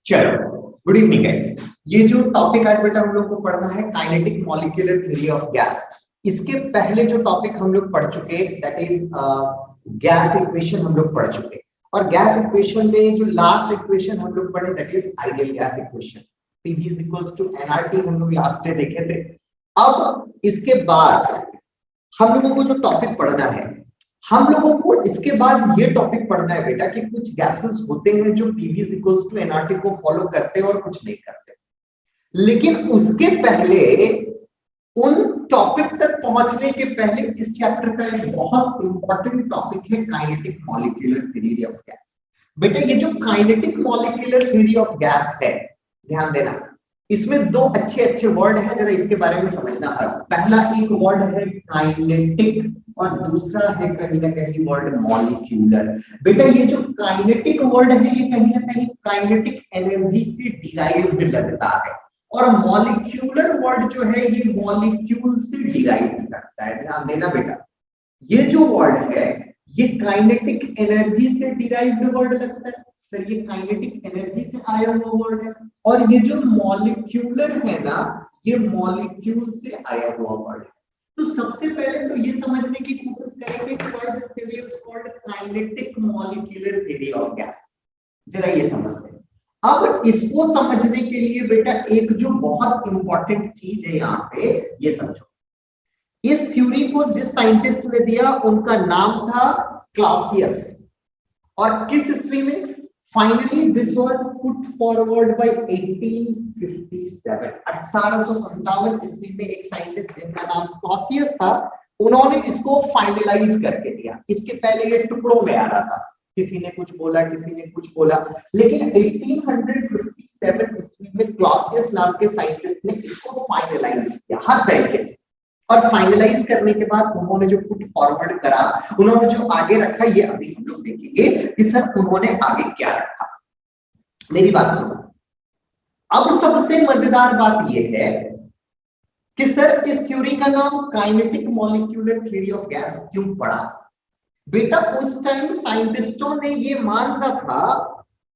चलो, good evening guys. ये जो टॉपिक आज बेटा हम लोग को पढ़ना है kinetic molecular theory of gas. इसके पहले जो टॉपिक हम लोग पढ़ चुके दैट इज गैस इक्वेशन हम लोग पढ़ चुके, और गैस इक्वेशन में जो लास्ट इक्वेशन हम लोग पढ़े that is ideal gas equation, Pv is equals to nRT हम लोग लास्ट डे देखे थे। अब इसके बाद हम लोगों को जो टॉपिक पढ़ना है, हम लोगों को इसके बाद ये टॉपिक पढ़ना है बेटा कि कुछ गैसेस होते हैं जो Pv is equals to nRT को फॉलो करते हैं और कुछ नहीं करते। लेकिन उसके पहले उन टॉपिक तक पहुंचने के पहले इस चैप्टर का एक बहुत इंपॉर्टेंट टॉपिक है kinetic molecular theory of gas. बेटा ये जो kinetic molecular theory of gas है, ध्यान देना, इसमें दो अच्छे अच्छे वर्ड हैं, जरा इसके बारे में समझना। पहला एक वर्ड है काइनेटिक और दूसरा है कहीं ना कहीं वर्ड मॉलिक्यूलर। बेटा ये जो काइनेटिक वर्ड है ये कहीं ना कहीं काइनेटिक एनर्जी से डिराइव्ड लगता है, और मॉलिक्यूलर वर्ड जो है ये मॉलिक्यूल से डिराइव्ड लगता है। ध्यान देना बेटा, ये जो वर्ड है ये काइनेटिक एनर्जी से डिराइव्ड वर्ड लगता है सर, ये काइनेटिक एनर्जी से आया हुआ वर्ड है, और ये जो मॉलिक्यूलर है ना ये मॉलिक्यूल से आया हुआ वर्ड है। तो सबसे पहले तो ये समझने की कोशिश करेंगे कि why this theory is called kinetic molecular theory of gas. जरा ये समझते हैं। अब इसको समझने के लिए बेटा एक जो बहुत इंपॉर्टेंट चीज है यहाँ पे, ये समझो। इस थ्योरी को जिस साइंटिस्ट ने दिया उनका नाम था क्लासियस, और किस ईस्वी में? Finally this was put forward bye 1857, 1857 ईस्वी में एक साइंटिस्ट जिनका नाम क्लासियस था, उन्होंने इसको फाइनलाइज करके दिया। इसके पहले ये टुकड़ों में आ रहा था, किसी ने कुछ बोला किसी ने कुछ बोला, लेकिन 1857 ईस्वी में क्लासियस नाम के साइंटिस्ट ने इसको फाइनलाइज किया हर तरीके से। और फाइनलाइज करने के बाद उन्होंने जो पुट फॉरवर्ड करा, उन्होंने जो आगे रखा, ये अभी हम लोग देखेंगे कि सर उन्होंने आगे क्या रखा। मेरी बात सुनो। अब सबसे मजेदार बात यह है कि सर इस थ्योरी का नाम kinetic molecular theory of gas क्यों पड़ा? बेटा उस टाइम साइंटिस्टों ने ये मानना था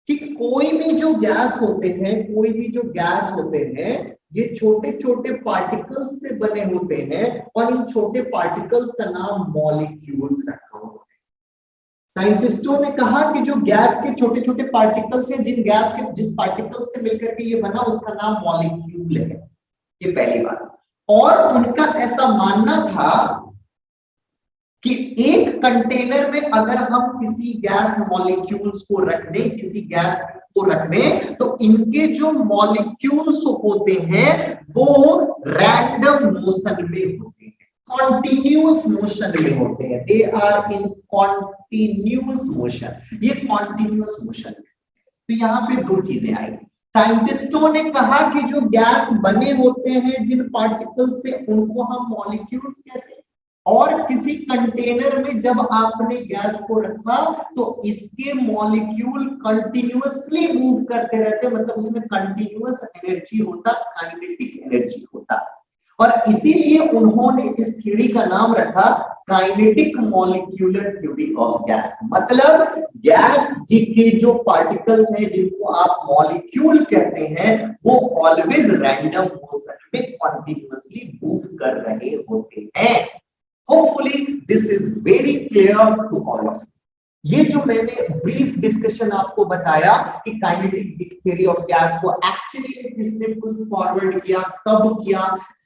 कि कोई भी जो गैस होते हैं, कोई भी जो गैस होते हैं ये छोटे छोटे पार्टिकल्स से बने होते हैं, और इन छोटे पार्टिकल्स का नाम मॉलिक्यूल्स रखा हुआ है। साइंटिस्टों ने कहा कि जो गैस के छोटे छोटे पार्टिकल्स हैं, जिस पार्टिकल से मिलकर के ये बना उसका नाम मॉलिक्यूल है। ये पहली बात। और उनका ऐसा मानना था कि एक कंटेनर में अगर हम किसी गैस मॉलिक्यूल्स को रख दें, किसी गैस को रख दें, तो इनके जो मॉलिक्यूल्स होते हैं वो रैंडम मोशन में होते हैं, कॉन्टिन्यूअस मोशन में होते हैं। They are in continuous motion. ये कॉन्टिन्यूअस मोशन है। तो यहाँ पे दो चीजें आई। साइंटिस्टों ने कहा कि जो गैस बने होते हैं जिन पार्टिकल से, उनको हम मॉलिक्यूल्स कहते हैं, और किसी कंटेनर में जब आपने गैस को रखा तो इसके मॉलिक्यूल कंटिन्यूअसली मूव करते रहते, मतलब उसमें कंटिन्यूअस एनर्जी होता, काइनेटिक एनर्जी होता, और इसीलिए उन्होंने इस थ्योरी का नाम रखा kinetic molecular theory of gas. मतलब गैस के जो पार्टिकल्स हैं जिनको आप मॉलिक्यूल कहते हैं वो ऑलवेज रैंडम मोशन में कंटिन्यूअसली मूव कर रहे होते हैं। Hopefully this is very clear to all of you. ये जो मैंने ब्रीफ डिस्कशन आपको बताया कि काइनेटिक थ्योरी ऑफ गैस को एक्चुअली किसने पुश फॉरवर्ड किया, कब किया,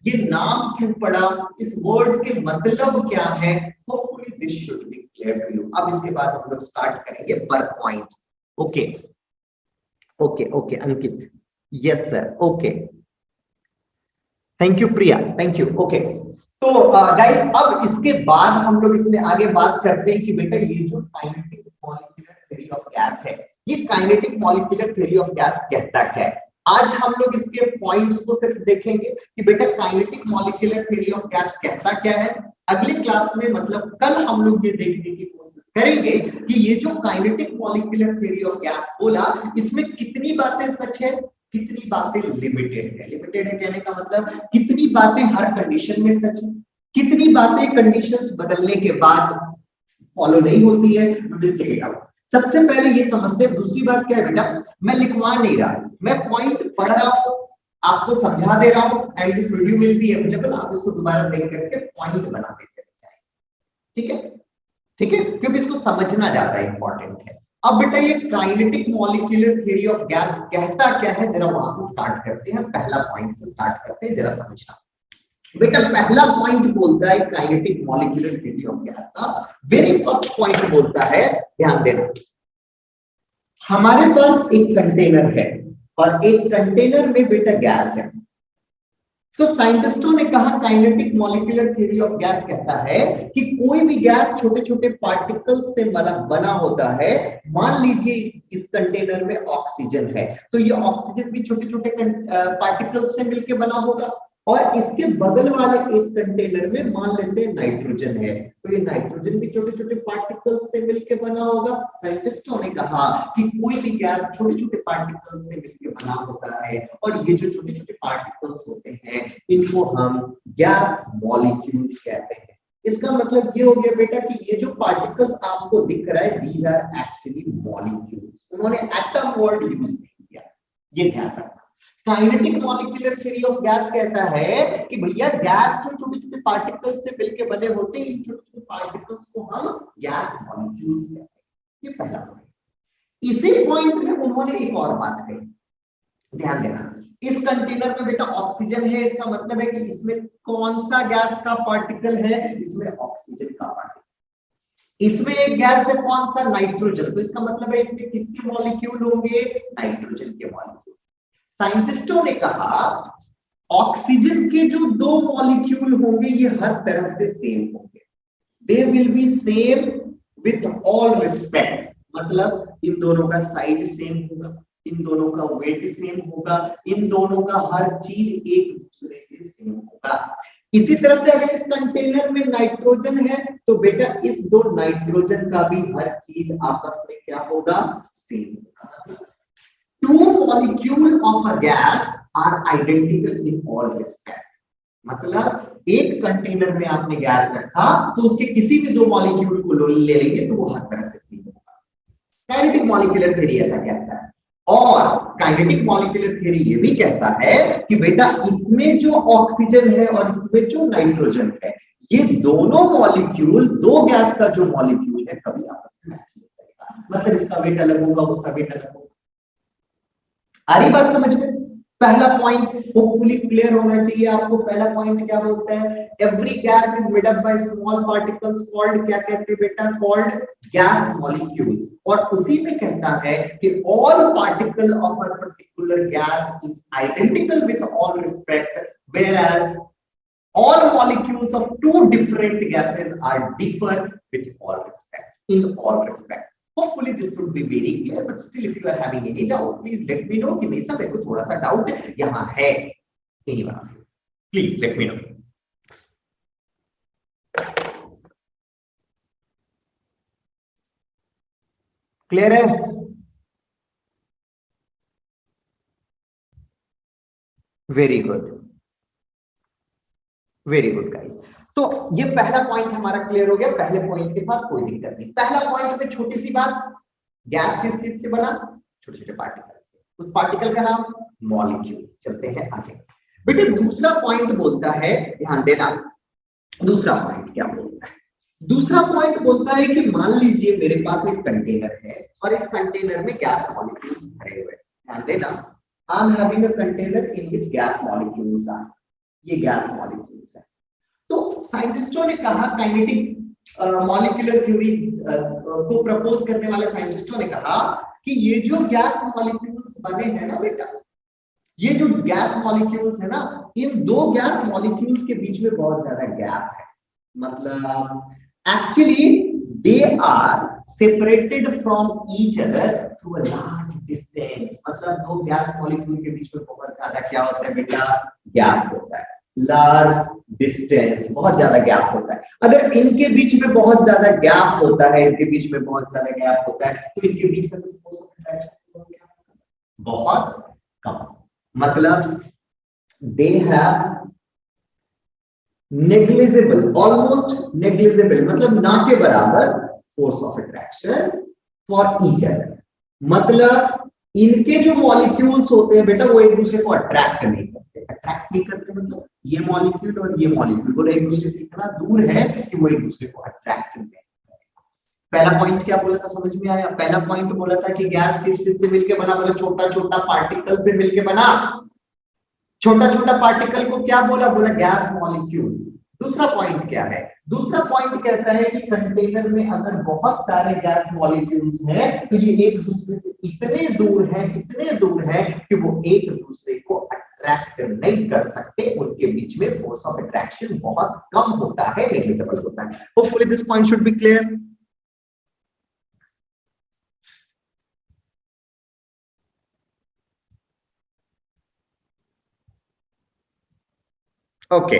ये नाम क्यों पड़ा, इस वर्ड्स के मतलब क्या है, hopefully this should be clear to you. अब इसके बाद हम लोग स्टार्ट करेंगे पर point. Okay okay okay Ankit, yes sir, okay, thank you Priya, thank you. Okay, तो गाइस अब इसके बाद हम लोग इसमें आगे बात करते हैं कि बेटा ये जो kinetic molecular theory of gas है, ये kinetic molecular theory of gas कहता क्या है। आज हम लोग इसके पॉइंट्स को सिर्फ देखेंगे कि बेटा kinetic molecular theory of gas कहता क्या है। अगली क्लास में, मतलब कल, हम लोग ये देखने की कोशिश करेंगे कि ये जो kinetic molecular theory of gas बोला, इसमें कितनी बातें सच है, कितनी बातें लिमिटेड है। लिमिटेड है कहने का मतलब कितनी बातें हर कंडीशन में सच है, कितनी बातें कंडीशंस बदलने के बाद फॉलो नहीं होती है। सबसे पहले ये समझते हैं। दूसरी बात क्या है बेटा, मैं लिखवा नहीं रहा, मैं पॉइंट पढ़ रहा हूं, आपको समझा दे रहा हूं, and this video will be available, आप इसको दोबारा देख करके पॉइंट बनाते चले जाए। ठीक है, ठीक है, क्योंकि इसको समझना ज्यादा इंपॉर्टेंट है। अब बेटा ये kinetic molecular theory of gas कहता क्या है, जरा वहां से स्टार्ट करते हैं, पहला पॉइंट से स्टार्ट करते हैं, जरा समझना। बेटा पहला पॉइंट बोलता है kinetic molecular theory of gas का, वेरी फर्स्ट पॉइंट बोलता है, ध्यान देना, हमारे पास एक कंटेनर है और एक कंटेनर में बेटा गैस है। तो साइंटिस्टों ने कहा kinetic molecular theory of gas कहता है कि कोई भी गैस छोटे छोटे पार्टिकल्स से बना होता है। मान लीजिए इस कंटेनर में ऑक्सीजन है, तो ये ऑक्सीजन भी छोटे छोटे पार्टिकल्स से मिलकर बना होगा, और इसके बगल वाले एक कंटेनर में मान लेते हैं नाइट्रोजन है, तो ये नाइट्रोजन भी छोटे छोटे पार्टिकल्स से मिलकर बना होगा। साइंटिस्टों ने कहा कि कोई भी गैस छोटे छोटे पार्टिकल्स से मिलकर बना होता है, और ये जो छोटे छोटे पार्टिकल्स होते हैं इनको हम गैस मॉलिक्यूल्स कहते हैं। इसका मतलब ये हो गया बेटा कि ये जो पार्टिकल्स आपको दिख रहा है, दीज आर एक्चुअली मॉलिक्यूल्स। उन्होंने एटम वर्ड यूज नहीं किया, ये ध्यान रखना। Kinetic molecular theory of gas कहता है कि भैया गैस जो छोटे छोटे पार्टिकल्स से मिलकर बने होते हैं, इन छोटे छोटे पार्टिकल्स को हम गैस मॉलिक्यूल्स कहते हैं। ये पहला पॉइंट। इसी पॉइंट में उन्होंने एक और बात कही, ध्यान देना, इस कंटेनर में बेटा ऑक्सीजन है, इसका मतलब है कि इसमें कौन सा गैस का पार्टिकल है, इसमें ऑक्सीजन का पार्टिकल। इसमें एक गैस है कौन सा, नाइट्रोजन, तो इसका मतलब है इसमें किसके मॉलिक्यूल होंगे, नाइट्रोजन के मॉलिक्यूल। साइंटिस्टों ने कहा ऑक्सीजन के जो दो मॉलिक्यूल होंगे ये हर तरह से सेम होंगे, they will be same with all respect, मतलब इन दोनों का साइज सेम होगा, इन दोनों का वेट सेम होगा, इन दोनों का हर चीज एक दूसरे से सेम होगा। इसी तरह से अगर इस कंटेनर में नाइट्रोजन है तो बेटा इस दो नाइट्रोजन का भी हर चीज आपस में क्या होगा, सेम होगा। Two molecule of a gas are identical in all respect, मतलब एक कंटेनर में आपने गैस रखा तो उसके किसी भी दो मॉलिक्यूल को ले लेंगे तो वो हर तरह से सेम होगा। काइनेटिक मॉलिक्यूलर थ्योरी ऐसा कहता है। और काइनेटिक मॉलिक्यूलर थ्योरी ये भी कहता है कि बेटा इसमें जो ऑक्सीजन है और इसमें जो नाइट्रोजन है, ये दोनों मॉलिक्यूल, दो गैस का जो मॉलिक्यूल है कभी आपस में मैच नहीं करेगा, मतलब इसका वेट अलग होगा, उसका वेट अलग होगा। आ रही बात समझ में? पहला पॉइंट होपफुली क्लियर होना चाहिए आपको। पहला पॉइंट क्या बोलता है, every gas is made up by small particles called, क्या कहते हैं बेटा, कॉल्ड गैस मॉलिक्यूल्स। और उसी में कहता है कि all particle of a particular gas is identical with all respect, whereas all molecules of two different gases are differ with all respect, in all respect. Hopefully this would be very clear, but still if you are having any doubt, please let me know कि नहीं sir मेरे को थोड़ा सा doubt यहाँ है, please let me know. Clear है? Very good, very good guys. तो ये पहला पॉइंट हमारा क्लियर हो गया, पहले पॉइंट के साथ कोई दिक्कत नहीं। पहला पॉइंट में छोटी सी बात, गैस किस चीज से बना, छोटे छोटे पार्टिकल से, उस पार्टिकल का नाम मॉलिक्यूल। चलते हैं आगे बेटे। दूसरा पॉइंट बोलता है, ध्यान देना, दूसरा पॉइंट क्या बोलता है, दूसरा पॉइंट बोलता है कि मान लीजिए मेरे पास एक कंटेनर है और इस कंटेनर में गैस मॉलिक्यूल्स भरे हुए हैं। ध्यान देना, I am having a container in which gas molecules are, ये गैस मॉलिक्यूल्स है। तो साइंटिस्टों ने कहा, काइनेटिक मॉलिक्यूलर थ्योरी को प्रपोज करने वाले साइंटिस्टों ने कहा कि ये जो गैस मॉलिक्यूल्स बने हैं ना बेटा, ये जो गैस मॉलिक्यूल्स है ना, इन दो गैस मॉलिक्यूल्स के बीच में बहुत ज्यादा गैप है, मतलब actually they are separated from each other through a large distance, मतलब दो गैस मॉलिक्यूल के बीच में बहुत ज्यादा क्या होता है बेटा, गैप होता है, लार्ज डिस्टेंस, बहुत ज्यादा गैप होता है। अगर इनके बीच में बहुत ज्यादा गैप होता है, इनके बीच में बहुत ज्यादा गैप होता है, तो इनके बीच का फोर्स ऑफ अट्रैक्शन बहुत कम, मतलब they have negligible, almost negligible, मतलब ना के बराबर force of attraction for each other, मतलब इनके जो मॉलिक्यूल्स होते हैं बेटा वो एक दूसरे को अट्रैक्ट नहीं करते। अट्रैक्ट नहीं करते मतलब ये मॉलिक्यूल और ये मॉलिक्यूल वो एक दूसरे से इतना दूर है कि वो एक दूसरे को अट्रैक्ट नहीं करते। पहला पॉइंट क्या बोला था, समझ में आया? पहला पॉइंट बोला था कि गैस किस चीज से मिलके बना, बोला छोटा छोटा पार्टिकल से मिलके बना। छोटा छोटा पार्टिकल को क्या बोला? बोला गैस मॉलिक्यूल। दूसरा पॉइंट क्या है? दूसरा पॉइंट कहता है कि कंटेनर में अगर बहुत सारे गैस मॉलिक्यूल्स हैं तो ये एक दूसरे से इतने दूर है कि वो एक दूसरे को अट्रैक्ट नहीं कर सकते, उनके बीच में फोर्स ऑफ अट्रैक्शन बहुत कम होता है, नेग्लिजिबल होता है। Hopefully this point should be clear. Okay,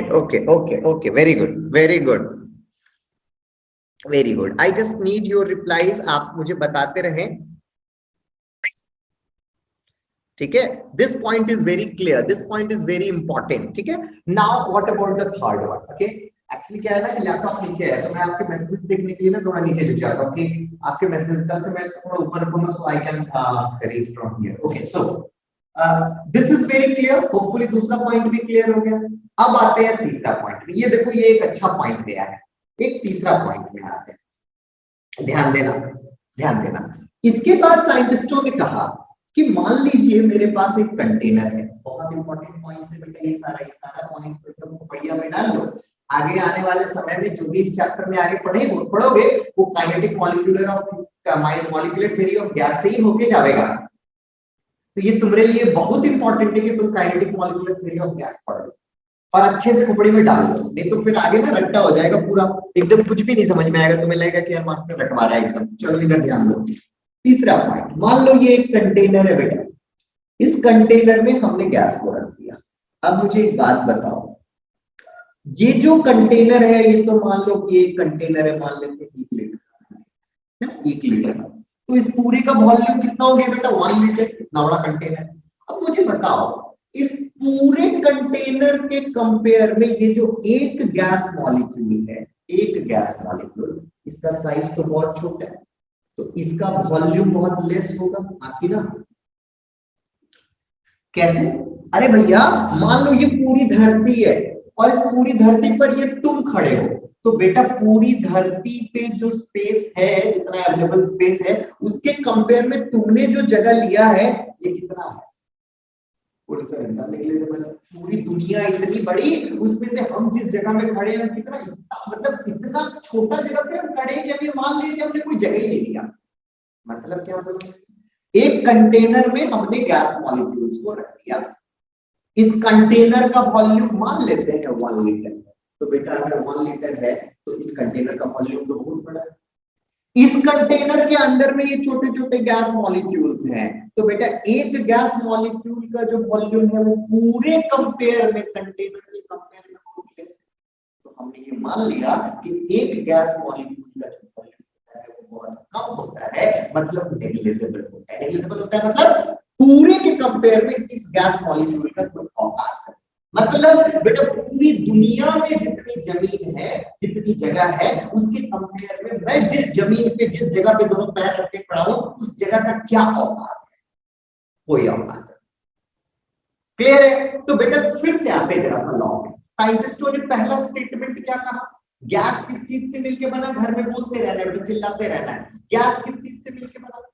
very good, very good. I just need your replies. आप मुझे बताते रहें, ठीक है? This point is very clear, this point is very important, ठीक है? Now what about the third one? Okay, actually क्या है ना कि लैपटॉप नीचे है तो मैं आपके मैसेजेस देखने के लिए ना थोड़ा नीचे लिख जाता हूँ कि आपके मैसेज कल से मैं इसको थोड़ा ऊपर रखूंगा, so I can read from here. Okay, so this is very clear. Hopefully दूसरा पॉइंट भी क्लियर हो गया। अब आते हैं तीसरा पॉइंट में। ये देखो, ये एक अच्छा पॉइंट गया है। एक तीसरा पॉइंट में आते हैं, ध्यान देना। इसके बाद साइंटिस्टों ने कहा कि मान लीजिए मेरे पास एक कंटेनर है। बहुत इंपॉर्टेंट पॉइंट है बेटा, ये सारा पॉइंट एकदम बढ़िया में डाल लो। आगे आने वाले समय में जो भी इस चैप्टर में आगे पढ़ोगे वो kinetic molecular theory of gas से ही होके जाएगा। तो ये तुम्हारे लिए बहुत इंपॉर्टेंट है कि तुम kinetic molecular theory of gas पढ़ लो और अच्छे से खोपड़ी में डाल लो, नहीं तो फिर आगे ना रट्टा हो जाएगा पूरा, एकदम कुछ भी नहीं समझ में आएगा, तुम्हें लगेगा कि यार मास्टर रटवा रहा है एकदम। चलो इधर ध्यान दो। तीसरा पॉइंट, मान लो ये एक कंटेनर है बेटा, इस कंटेनर में हमने गैस को रख दिया। अब मुझे एक बात बताओ, ये जो कंटेनर है ये तो मान लो कि एक कंटेनर है, मान लेते हैं 1 लीटर, 1 लीटर। तो इस पूरे का वॉल्यूम कितना हो गया बेटा? 1 लीटर। कितना बड़ा कंटेनर। अब मुझे बताओ, इस पूरे कंटेनर के कंपेयर में ये जो एक गैस मॉलिक्यूल है, एक गैस मॉलिक्यूल, इसका साइज तो बहुत छोटा है, तो इसका वॉल्यूम बहुत लेस होगा, आपकी ना? कैसे? अरे भैया, मान लो ये पूरी धरती है और इस पूरी धरती पर ये तुम खड़े हो, तो बेटा पूरी धरती पे जो स्पेस है, जितना अवेलेबल स्पेस है, उसके कंपेयर में तुमने जो जगह लिया है ये कितना है? पूरी दुनिया इतनी बड़ी, उसमें से हम जिस जगह में खड़े हैं कितना, मतलब इतना छोटा जगह पे हम खड़े हैं कि अभी मान लीजिए हमने कोई जगह ही नहीं लिया। मतलब क्या बोलो, एक कंटेनर में हमने गैस मॉलिक्यूल्स को रख दिया। इस कंटेनर का वॉल्यूम मान लेते हैं 1 लीटर। तो बेटा अगर 1 लीटर है तो इस कंटेनर का वॉल्यूम तो बहुत बड़ा है। इस कंटेनर के अंदर में ये छोटे छोटे गैस मॉलिक्यूल्स हैं, तो बेटा एक गैस मॉलिक्यूल का जो वॉल्यूम है वो पूरे कंपेयर में, कंटेनर के कंपेयर में बहुत लेस है। तो हमने ये मान लिया कि एक गैस मॉलिक्यूल का जो वॉल्यूम होता है वो बहुत कम होता है, मतलब नेग्लिजिबल होता है। नेग्लिजिबल होता है मतलब पूरे के कंपेयर में इस गैस मॉलिक्यूल का कोई औकात है। मतलब बेटा पूरी दुनिया में जितनी जमीन है, जितनी जगह है, उसके कंपेयर में मैं जिस जमीन पे, जिस जगह पे दोनों पैर रख के खड़ा हूं, उस जगह का क्या औकात है? कोई औकात है। क्लियर है? तो बेटा फिर से आते जरा सा लॉ में। साइंटिस्टों ने पहला स्टेटमेंट क्या कहा? गैस किस चीज से मिलकर बना? घर में बोलते रहना है, चिल्लाते रहना है, गैस किस चीज से मिलकर बना?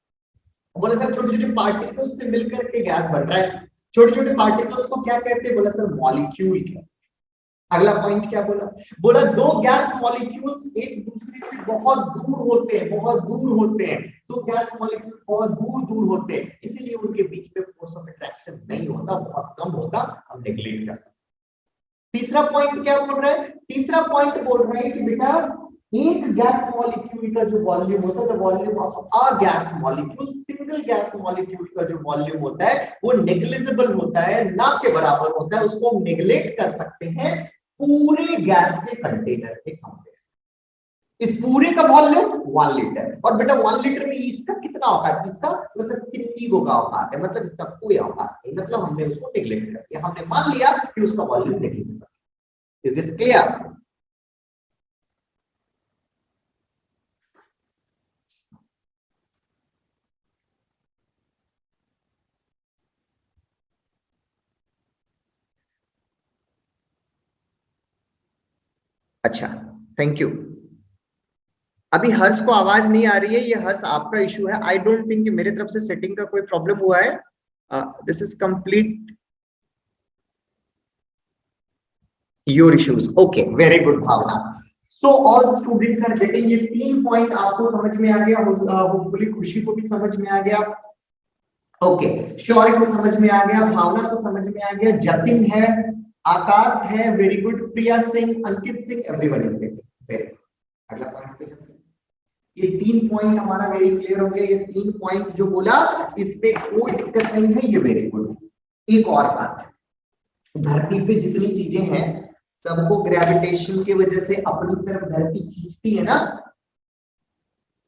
बोला सर छोटे छोटे पार्टिकल्स से मिलकर के गैस बन रहा है। छोटे छोटे पार्टिकल्स को क्या कहते हैं? बोला सर मॉलिक्यूल कहते हैं। अगला पॉइंट क्या बोला? बोला दो गैस मॉलिक्यूल्स एक दूसरे से बहुत दूर होते हैं, दो गैस मॉलिक्यूल बहुत दूर दूर होते हैं, इसीलिए उनके बीच में फोर्स ऑफ अट्रैक्शन नहीं होता, बहुत कम होता, हम नेग्लेक्ट कर सकते। तीसरा पॉइंट क्या बोल रहा है? तीसरा पॉइंट बोल रहा है कि बेटा एक गैस मॉलिक्यूल का जो वॉल्यूम होता है, the volume of a gas molecule, single gas molecule का जो वॉल्यूम होता है वो नेग्लिजिबल होता है, ना के बराबर होता है, उसको हम नेग्लेक्ट कर सकते हैं पूरे गैस के कंटेनर के कंपेयर। इस पूरे का वॉल्यूम 1 लीटर, और बेटा 1 लीटर में इसका कितना औकात है? इसका मतलब कितनी गो का औकात है, मतलब इसका कोई औकात नहीं, मतलब हमने उसको नेग्लेक्ट कर दिया, हमने मान लिया कि उसका volume negligible. Is this clear? अच्छा, थैंक यू। अभी हर्ष को आवाज नहीं आ रही है, ये हर्ष आपका इशू है। आई डोंट थिंक कि मेरे तरफ से सेटिंग का कोई प्रॉब्लम हुआ है। This is complete your issues. Okay, very good Bhavana. So all students are getting, ये 3 पॉइंट आपको समझ में आ गया, होपफुली खुशी को भी समझ में आ गया। ओके, शौर्य को समझ में आ गया, भावना को समझ में आ गया, जतिन है, आकाश है, very good, Priya Singh, Ankit Singh, everyone is getting, very good. अगला पॉइंट पे चलते हैं। ये 3 पॉइंट हमारा वेरी क्लियर हो गया। ये 3 पॉइंट जो बोला इसमें कोई दिक्कत नहीं है, ये वेरी गुड। एक और बात, धरती पे जितनी चीजें हैं सबको ग्रेविटेशन की वजह से अपनी तरफ धरती खींचती है ना।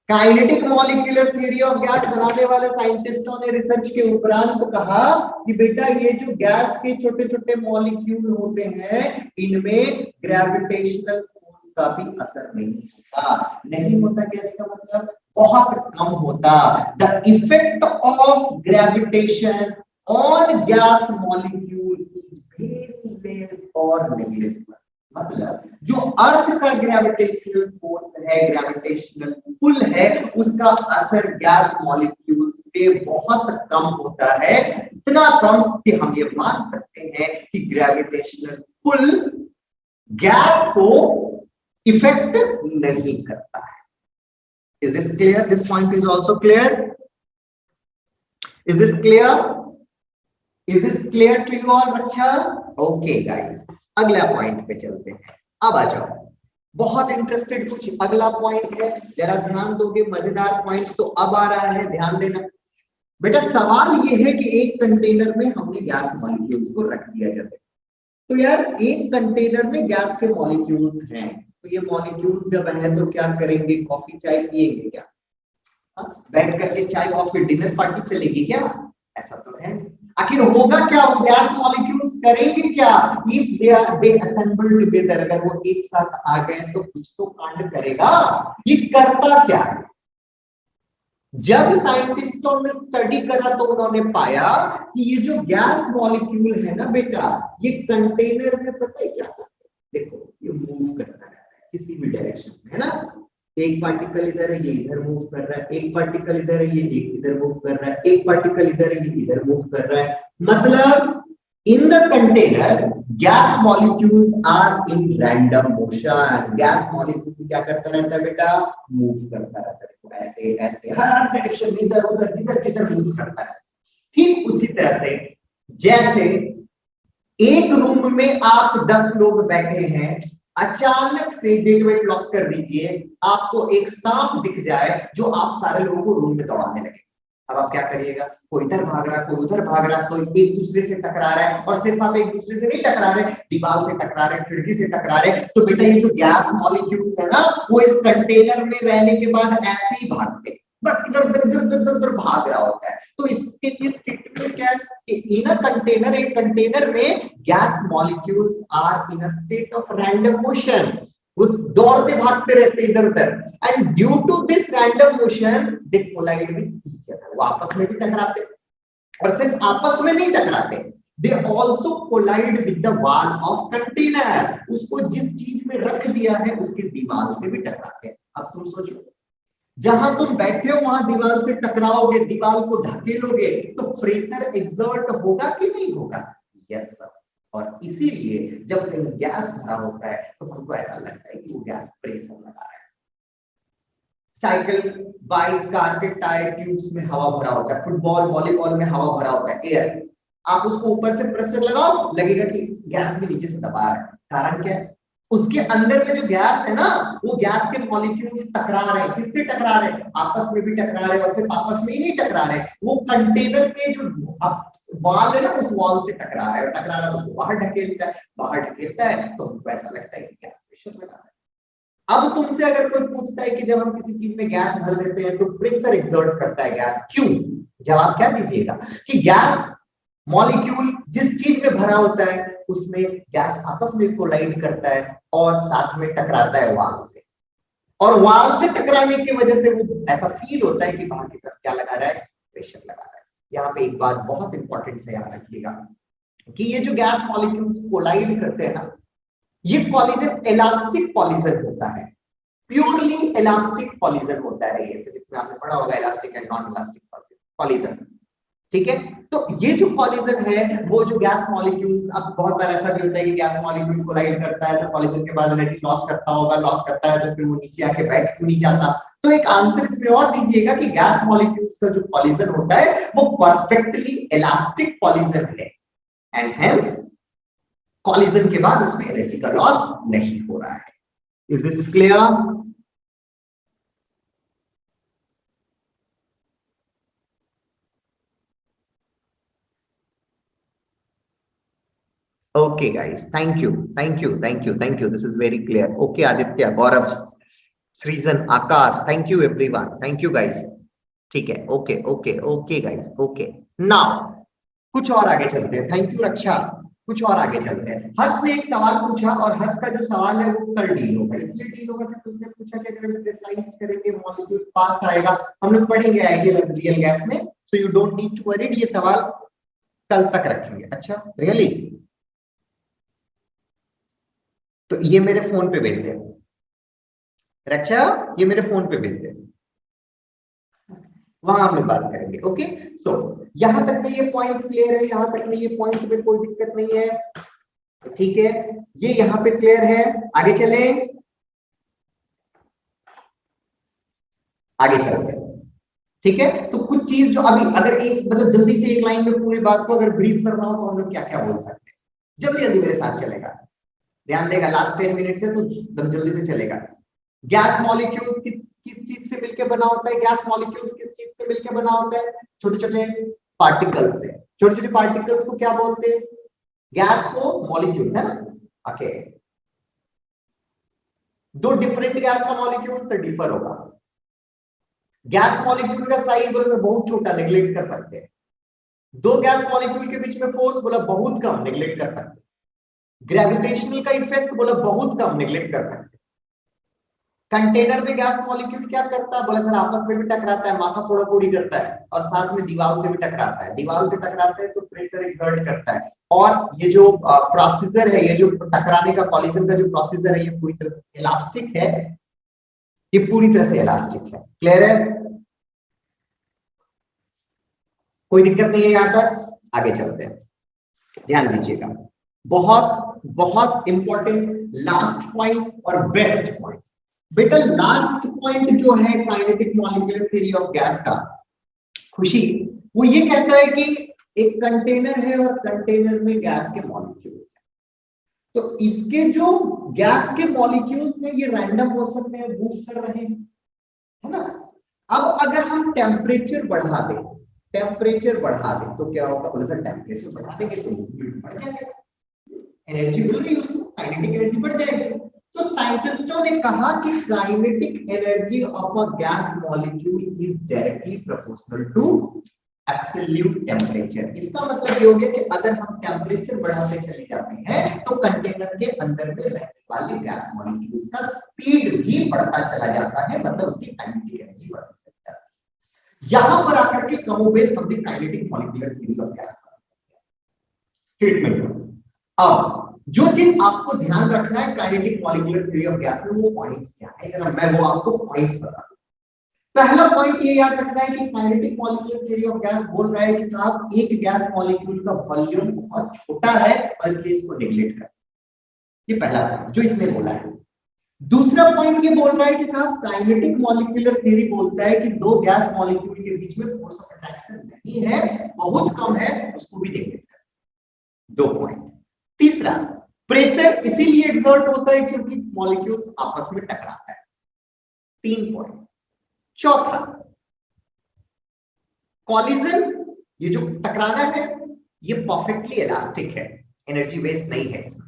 Kinetic molecular theory of gas बनाने वाले साइंटिस्टों ने रिसर्च के उपरांत कहा कि बेटा ये जो गैस के छोटे छोटे मॉलिक्यूल होते हैं इनमें ग्रेविटेशनल फोर्स का भी असर नहीं होता। नहीं होता कहने का मतलब बहुत कम होता। The effect of gravitation on gas molecule is very less और नेग्लिजिबल। मतलब जो अर्थ का ग्रेविटेशनल फोर्स है, ग्रेविटेशनल पुल है, उसका असर गैस मॉलिक्यूल्स पे बहुत कम होता है। इतना कम कि हम ये मान सकते हैं कि ग्रेविटेशनल पुल गैस को इफेक्ट नहीं करता है। Is this clear? This point is also clear? Is this clear? Is this clear to you all? अच्छा, ओके गाइस, अगला पॉइंट पे चलते हैं। अब आ जाओ, बहुत इंटरेस्टेड कुछ अगला पॉइंट है, जरा ध्यान दोगे, मजेदार पॉइंट तो अब आ रहा है, ध्यान देना बेटा। सवाल ये है कि एक कंटेनर में हमने गैस मॉलिक्यूल्स को रख दिया जाता है। तो यार एक कंटेनर में गैस के मॉलिक्यूल्स हैं, तो ये मॉलिक्यूल्स जब है तो क्या करेंगे? कॉफी चाय पिएंगे क्या? बैठ करके चाय कॉफी डिनर पार्टी चलेगी क्या? ऐसा तो है। आखिर होगा क्या? वो गैस मॉलिक्यूल्स करेंगे क्या? इफ दे असेंबल टुगेदर, अगर वो एक साथ आ गए तो कुछ तो कांड करेगा। ये करता क्या है? जब साइंटिस्टों ने स्टडी करा तो उन्होंने पाया कि ये जो गैस मॉलिक्यूल है ना बेटा, ये कंटेनर में पता है क्या करता है? देखो, ये मूव करता रहता है किसी भी डायरेक्शन में, है ना। एक पार्टिकल इधर है, ये इधर मूव कर रहा है, एक पार्टिकल इधर है, ये एक इधर मूव कर रहा है, एक पार्टिकल इधर है, ये इधर मूव कर रहा है। मतलब in the container gas molecules are in random motion. Gas molecule क्या करता रहता है बेटा? मूव करता रहता है, ऐसे ऐसे हर डायरेक्शन में, इधर उधर जिधर जिधर मूव करता है। ठीक उसी तरह से जैसे एक रूम में आप 10 लोग बैठे हैं, अचानक से गेट वेट लॉक कर दीजिए, आपको एक सांप दिख जाए जो आप सारे लोगों को रूम में दौड़ाने लगे। अब आप क्या करिएगा? कोई इधर भाग रहा है, कोई उधर भाग रहा है, कोई एक दूसरे से टकरा रहा है, और सिर्फ आप एक दूसरे से नहीं टकरा रहे, दीवार से टकरा रहे, खिड़की से टकरा रहे। तो बेटा ये जो गैस मॉलिक्यूल्स है ना, वो इस कंटेनर में रहने के बाद ऐसे ही भागते, बस इधर उधर इधर उधर उधर भाग रहा होता है। तो इसके लिए स्टेटमेंट क्या है कि इन अ कंटेनर, एक कंटेनर में gas molecules are in a state of random motion, उस दौड़ते भागते रहते इधर उधर। And due to this random motion they collide with each other, वो आपस में भी टकराते, और सिर्फ आपस में नहीं टकराते, they also collide with the wall of container, उसको जिस चीज में रख दिया है उसकी दीवार से भी टकराते हैं। अब तुम सोचो, जहां तुम बैठे हो वहां दीवार से टकराओगे, दीवार को धकेलोगे, तो प्रेशर एक्सर्ट होगा कि नहीं होगा? Yes sir. और इसीलिए जब कहीं गैस भरा होता है तो हमको ऐसा लगता है कि वो गैस प्रेशर लगा रहा है। साइकिल, बाइक, कार के टायर ट्यूब्स में हवा भरा होता है, फुटबॉल वॉलीबॉल में हवा भरा होता है, एयर। आप उसको ऊपर से प्रेशर लगाओ, लगेगा कि गैस में नीचे से दबा रहा है। कारण क्या है? उसके अंदर में जो गैस है ना, वो गैस के मॉलिक्यूल्स टकरा रहे हैं। किससे टकरा रहे हैं? आपस में भी टकरा रहे हैं, और सिर्फ आपस में ही नहीं टकरा रहे, वो कंटेनर के जो वॉल है ना, उस वॉल से टकरा रहा है, टकरा रहा है तो उसको बाहर ढकेलता है, बाहर ढकेलता है तो हमको ऐसा लगता है कि गैस प्रेशर लगा रहा है। अब तुमसे अगर कोई पूछता है कि जब हम किसी चीज में गैस भर देते हैं तो प्रेशर एक्सर्ट करता है गैस, क्यों? जवाब क्या दीजिएगा? कि गैस मॉलिक्यूल जिस चीज में भरा होता है उसमें गैस आपस में कोलाइड करता है और साथ में टकराता है वॉल से, और वॉल से टकराने की वजह से वो ऐसा फील होता है कि बाहर की तरफ क्या लगा रहा है? प्रेशर लगा रहा है। यहाँ पे एक बात बहुत इंपॉर्टेंट से याद रखिएगा कि ये जो गैस मॉलिक्यूल्स कोलाइड करते हैं ना, ये कॉलिजन इलास्टिक कॉलिजन होता है, प्योरली इलास्टिक कॉलिजन होता है। ये फिजिक्स में आपने पढ़ा होगा, elastic and non elastic collision, ठीक है। तो ये जो कॉलिजन है वो जो गैस मॉलिक्यूल्स, अब बहुत बार ऐसा भी होता है कि गैस मॉलिक्यूल कोलाइड करता है तो कॉलिजन के बाद एनर्जी लॉस करता होगा, लॉस करता है तो फिर वो नीचे आके बैठ क्यों नहीं जाता। तो एक आंसर इसमें और दीजिएगा कि गैस मॉलिक्यूल्स का जो कॉलिजन होता है वो परफेक्टली इलास्टिक कॉलिजन है, एंड हेंस कॉलिजन के बाद उसमें एनर्जी का लॉस नहीं हो रहा है। Is this clear? Okay, guys. Thank you. Thank you. Thank you. Thank you. This is very clear. Okay, Aditya, Gaurav, Srijan, Akash. Thank you, everyone. Thank you, guys. ठीक है. Okay, okay, okay, guys. Okay. Now, कुछ और आगे चलते हैं. Thank you, रक्षा. कुछ और आगे चलते हैं. हर्ष ने एक सवाल पूछा और हर्ष का जो सवाल है वो कल डील होगा. इसलिए डील होगा क्योंकि उसने पूछा कि अगर हम प्रिसाइज करेंगे मॉलिक्यूल पास आएगा. हम लोग पढ़ेंगे आइडियल रियल गैस में. So you don't need to worry. ये सवाल कल तक रखेंगे. अच्छा, रियली? तो ये मेरे फोन पे भेज दे रक्षा, ये मेरे फोन पे भेज दे, वहां हम लोग बात करेंगे. ओके, सो यहां तक में ये पॉइंट क्लियर है, यहां तक में ये पॉइंट पे कोई दिक्कत नहीं है, ठीक है. ये यहां पे क्लियर है. आगे चले, आगे चलते हैं, ठीक है. तो कुछ चीज जो अभी अगर एक मतलब जल्दी से एक लाइन में पूरी बात को अगर ब्रीफ करना हो तो हम लोग क्या क्या बोल सकते हैं. जल्दी जल्दी मेरे साथ चलेगा, ध्यान देगा. लास्ट 10 मिनट से तो एकदम जल्दी से चलेगा. गैस मॉलिक्यूल्स किस चीज से मिलकर बना होता है? गैस मॉलिक्यूल्स किस चीज से मिलकर बना होता है? छोटे छोटे पार्टिकल्स से. छोटे छोटे पार्टिकल्स को क्या बोलते हैं? गैस को मॉलिक्यूल्स, है ना. ओके, दो डिफरेंट गैस का मॉलिक्यूल से डिफर होगा. गैस मॉलिक्यूल का साइज बोले बहुत छोटा, नेग्लेक्ट कर सकते हैं. दो गैस मॉलिक्यूल के बीच में फोर्स बोला बहुत कम, नेग्लेक्ट कर सकते हैं. ग्रेविटेशनल का इफेक्ट बोला बहुत कम, नेग्लेक्ट कर सकते. कंटेनर में गैस मॉलिक्यूल क्या करता है? बोला सर आपस में भी टकराता है, माथा फोड़ा फोड़ी करता है, और साथ में दीवार से भी टकराता है. दीवार से टकराता है तो प्रेशर एक्सर्ट करता है, और ये जो प्रोसीजर है, ये जो टकराने का कॉलिजन का जो प्रोसीजर है, ये पूरी तरह से इलास्टिक है. ये पूरी तरह से इलास्टिक है. क्लियर है? कोई दिक्कत नहीं है यहां तक? आगे चलते हैं, ध्यान दीजिएगा. बहुत बहुत इंपॉर्टेंट लास्ट पॉइंट और बेस्ट पॉइंट. बेटा लास्ट पॉइंट जो है kinetic molecular theory of gas का, खुशी, वो ये कहता है कि एक कंटेनर है और कंटेनर में गैस के मॉलिक्यूल्स हैं. तो इसके जो गैस के मॉलिक्यूल्स हैं ये रैंडम मोशन में मूव कर रहे हैं, है ना. अब अगर हम टेम्परेचर बढ़ा दें, टेम्परेचर बढ़ा दें तो क्या होगा? बोले सर टेम्परेचर बढ़ा देंगे तो मूवमेंट बढ़ जाएगा, एनर्जी मिल रही है उसको, काइनेटिक एनर्जी बढ़ जाएगी. तो साइंटिस्टों ने कहा कि kinetic energy of a gas molecule is directly proportional to absolute temperature. इसका मतलब ये हो गया कि अगर हम टेम्परेचर बढ़ाते चले जाते हैं तो कंटेनर के अंदर में रहने वाले गैस मॉलिक्यूल्स का स्पीड भी बढ़ता चला जाता है, मतलब उसकी काइनेटिक एनर्जी बढ़ती चली जाती है. यहां पर आकर के कमोबेश हमने kinetic molecular theory of gas statement. अब जो चीज आपको ध्यान रखना है kinetic molecular theory of gas में, वो पॉइंट्स क्या है, जरा मैं वो आपको पॉइंट्स बता दूं. पहला पॉइंट ये याद रखना है कि kinetic molecular theory of gas बोल रहा है कि साहब एक गैस मॉलिक्यूल का वॉल्यूम बहुत छोटा है और इसलिए इसको नेग्लेक्ट कर. ये पहला पॉइंट जो इसने बोला है. दूसरा पॉइंट ये बोल रहा है कि साहब काइनेटिक मॉलिक्यूलर थ्योरी बोलता है कि दो गैस मॉलिक्यूल के बीच में फोर्स ऑफ अट्रैक्शन नहीं है, बहुत कम है, उसको भी नेग्लेक्ट कर. दो पॉइंट. तीसरा, प्रेशर इसीलिए एक्सर्ट होता है क्योंकि मॉलिक्यूल्स आपस में टकराता है. 3 पॉइंट. चौथा, कॉलिजन, ये जो टकराना है ये परफेक्टली इलास्टिक है, एनर्जी वेस्ट नहीं है इसमें.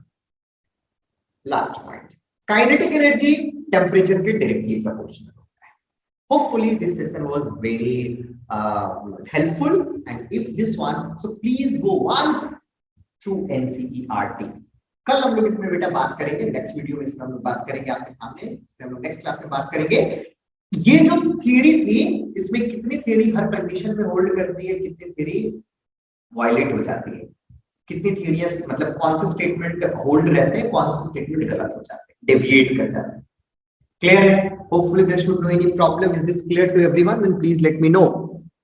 Last point, kinetic energy temperature के डायरेक्टली प्रोपोर्शनल होता है. Hopefully this session was very helpful, and if this one, so please go once through NCERT. कल हम लोग इसमें बेटा बात करेंगे, नेक्स्ट वीडियो में इसमें हम लोग बात करेंगे आपके सामने, इसमें हम लोग नेक्स्ट क्लास में बात करेंगे. ये जो थ्योरी थी इसमें कितनी थ्योरी हर कंडीशन में होल्ड करती है, कितनी थ्योरी वायलेट हो जाती है. कितनी थियरियां, मतलब कौन से स्टेटमेंट होल्ड रहते हैं, कौन से स्टेटमेंट गलत हो जाते हैं, डेविएट कर जाते हैं। Clear? Hopefully there should no any problem. Is this clear to everyone? Then please let me know.